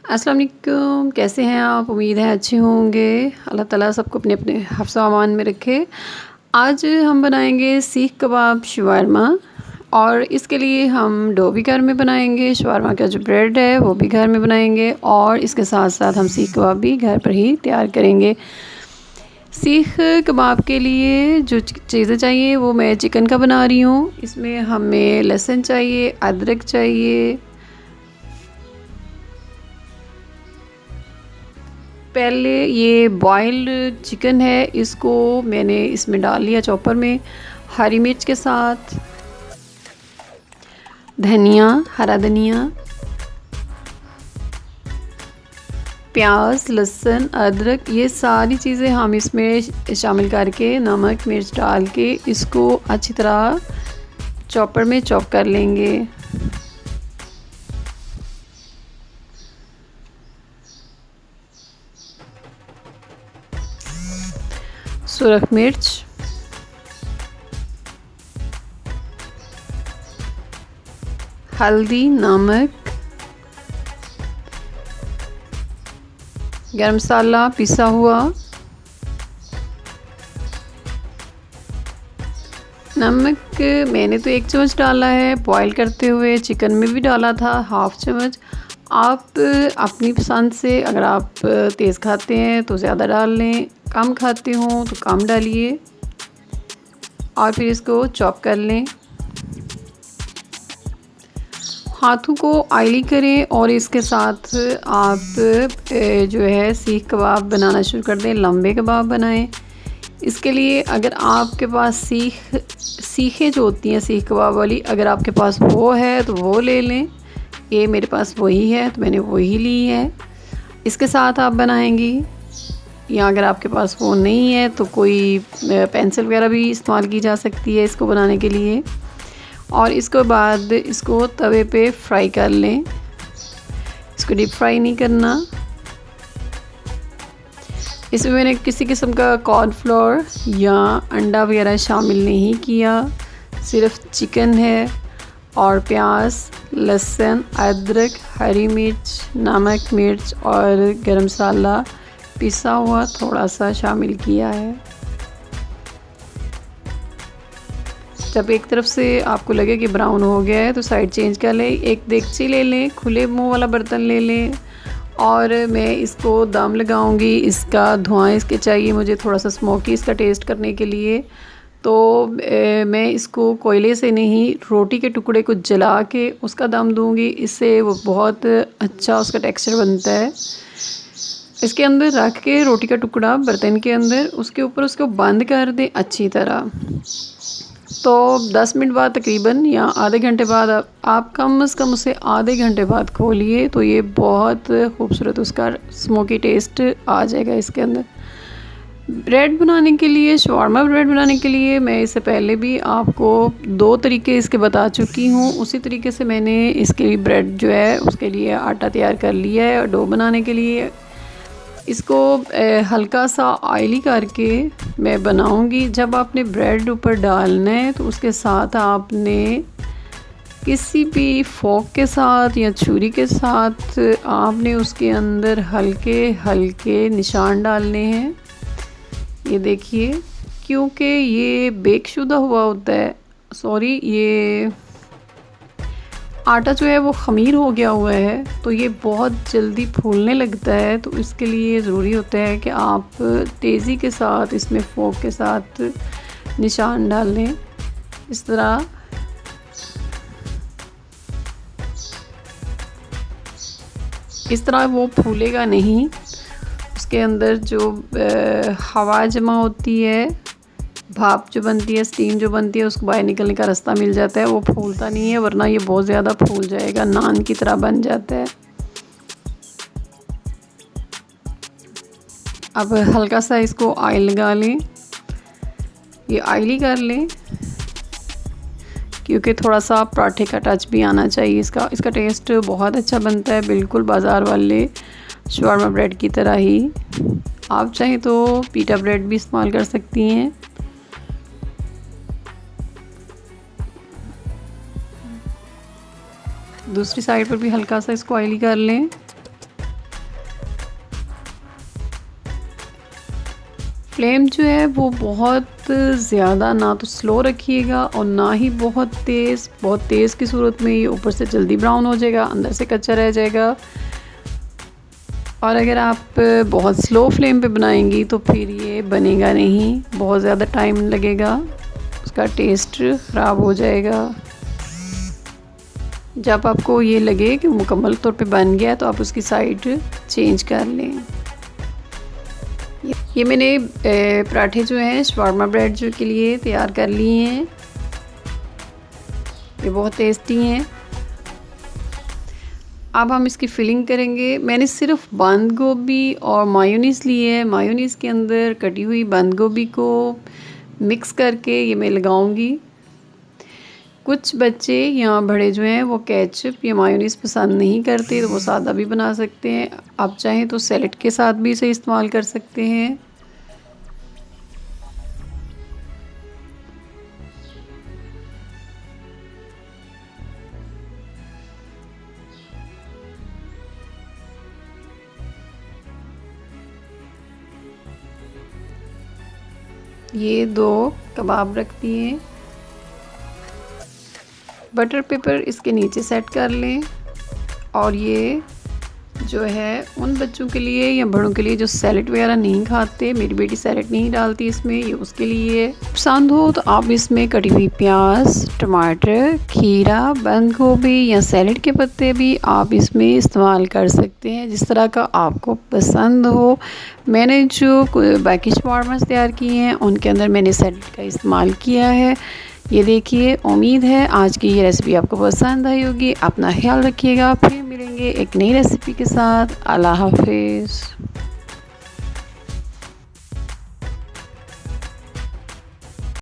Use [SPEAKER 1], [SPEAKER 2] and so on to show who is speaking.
[SPEAKER 1] अस्सलाम वालेकुम, कैसे हैं आप? उम्मीद है अच्छे होंगे। अल्लाह ताला सबको अपने अपने हिफ्ज़ व अमान में रखे। आज हम बनाएंगे सीख कबाब शवारमा और इसके लिए हम डो भी घर में बनाएंगे, शवारमा का जो ब्रेड है वो भी घर में बनाएंगे और इसके साथ साथ हम सीख कबाब भी घर पर ही तैयार करेंगे। सीख कबाब के लिए जो चीज़ें चाहिए वो मैं चिकन का बना रही हूँ। इसमें हमें लहसुन चाहिए, अदरक चाहिए। पहले ये बॉइल्ड चिकन है, इसको मैंने इसमें डाल लिया चॉपर में, हरी मिर्च के साथ धनिया, हरा धनिया, प्याज, लहसुन, अदरक, ये सारी चीज़ें हम इसमें शामिल करके नमक मिर्च डाल के इसको अच्छी तरह चॉपर में चॉप कर लेंगे। सुरख मिर्च, हल्दी, नमक, गरम मसाला पिसा हुआ, नमक मैंने तो 1 चम्मच डाला है, बॉईल करते हुए चिकन में भी डाला था हाफ़ चम्मच। आप अपनी पसंद से, अगर आप तेज़ खाते हैं तो ज़्यादा डाल लें, कम खाते हो तो कम डालिए और फिर इसको चॉप कर लें। हाथों को ऑयली करें और इसके साथ आप जो है सीख कबाब बनाना शुरू कर दें, लंबे कबाब बनाएं। इसके लिए अगर आपके पास सीखें जो होती हैं सीख कबाब वाली, अगर आपके पास वो है तो वो ले लें। ये मेरे पास वही है तो मैंने वही ली है, इसके साथ आप बनाएंगी। या अगर आपके पास वो नहीं है तो कोई पेंसिल वगैरह भी इस्तेमाल की जा सकती है इसको बनाने के लिए। और इसके बाद इसको तवे पे फ्राई कर लें, इसको डीप फ्राई नहीं करना। इसमें मैंने किसी किस्म का कॉर्नफ्लोर या अंडा वगैरह शामिल नहीं किया, सिर्फ चिकन है और प्याज, लहसुन, अदरक, हरी मिर्च, नमक मिर्च और गरम मसाला पिसा हुआ थोड़ा सा शामिल किया है। जब एक तरफ से आपको लगे कि ब्राउन हो गया है तो साइड चेंज कर लें। एक देगची ले लें, खुले मुंह वाला बर्तन ले लें और मैं इसको दम लगाऊंगी। इसका धुआं इसके चाहिए मुझे थोड़ा सा स्मोकी इसका टेस्ट करने के लिए, तो मैं इसको कोयले से नहीं, रोटी के टुकड़े को जला के उसका दम दूंगी। इससे वो बहुत अच्छा उसका टेक्सचर बनता है। इसके अंदर रख के रोटी का टुकड़ा बर्तन के अंदर, उसके ऊपर उसको बंद कर दें अच्छी तरह। तो 10 मिनट बाद तकरीबन या आधे घंटे बाद आप कम से कम उसे आधे घंटे बाद खोलिए तो ये बहुत खूबसूरत उसका स्मोकी टेस्ट आ जाएगा इसके अंदर। ब्रेड बनाने के लिए, शवारमा ब्रेड बनाने के लिए मैं इससे पहले भी आपको 2 तरीके इसके बता चुकी हूँ। उसी तरीके से मैंने इसके लिए ब्रेड जो है उसके लिए आटा तैयार कर लिया है। और डो बनाने के लिए इसको हल्का सा ऑयली करके मैं बनाऊंगी। जब आपने ब्रेड ऊपर डालना है तो उसके साथ आपने किसी भी फोक के साथ या छुरी के साथ आपने उसके अंदर हल्के हल्के निशान डालने हैं। ये देखिए, क्योंकि ये बेकशुदा हुआ होता है, सॉरी, ये आटा जो है वो ख़मीर हो गया हुआ है तो ये बहुत जल्दी फूलने लगता है। तो इसके लिए ज़रूरी होता है कि आप तेज़ी के साथ इसमें फोक के साथ निशान डाल लें इस तरह। इस तरह वो फूलेगा नहीं, उसके अंदर जो हवा जमा होती है, भाप जो बनती है, स्टीम जो बनती है, उसको बाहर निकलने का रास्ता मिल जाता है, वो फूलता नहीं है, वरना ये बहुत ज़्यादा फूल जाएगा, नान की तरह बन जाता है। अब हल्का सा इसको ऑयल लगा लें, ये ऑयली कर लें क्योंकि थोड़ा सा पराठे का टच भी आना चाहिए। इसका टेस्ट बहुत अच्छा बनता है, बिल्कुल बाज़ार वाले शवारमा ब्रेड की तरह ही। आप चाहें तो पीटा ब्रेड भी इस्तेमाल कर सकती हैं। दूसरी साइड पर भी हल्का सा इसको ऑयली कर लें। फ्लेम जो है वो बहुत ज़्यादा ना तो स्लो रखिएगा और ना ही बहुत तेज़ की सूरत में ये ऊपर से जल्दी ब्राउन हो जाएगा, अंदर से कच्चा रह जाएगा। और अगर आप बहुत स्लो फ्लेम पे बनाएंगी तो फिर ये बनेगा नहीं, बहुत ज़्यादा टाइम लगेगा, उसका टेस्ट ख़राब हो जाएगा। जब आपको ये लगे कि मुकम्मल तौर पे बन गया तो आप उसकी साइड चेंज कर लें। ये मैंने पराठे जो हैं शवारमा ब्रेड जो के लिए तैयार कर लिए हैं। ये बहुत टेस्टी हैं। अब हम इसकी फिलिंग करेंगे। मैंने सिर्फ बंद गोभी और मायोनीज़ ली है। मायोनीज़ के अंदर कटी हुई बंद गोभी को मिक्स करके ये मैं लगाऊंगी। कुछ बच्चे या बड़े जो हैं वो केचप या मायोनीज़ पसंद नहीं करते, तो वो सादा भी बना सकते हैं। आप चाहें तो सैलेड के साथ भी इसे इस्तेमाल कर सकते हैं। ये 2 कबाब रख दिए। बटर पेपर इसके नीचे सेट कर लें। और ये जो है उन बच्चों के लिए या बड़ों के लिए जो सैलेड वगैरह नहीं खाते, मेरी बेटी सैलेड नहीं डालती इसमें, ये उसके लिए पसंद हो तो आप इसमें कटी हुई प्याज, टमाटर, खीरा, बंद गोभी या सैलेड के पत्ते भी आप इसमें इस्तेमाल कर सकते हैं, जिस तरह का आपको पसंद हो। मैंने जो बाकी शवारमास तैयार किए हैं उनके अंदर मैंने सैलेड का इस्तेमाल किया है। ये देखिए, उम्मीद है आज की ये रेसिपी आपको पसंद आई होगी। अपना ख्याल रखिएगा। फिर मिलेंगे एक नई रेसिपी के साथ। अल्लाह हाफिज़।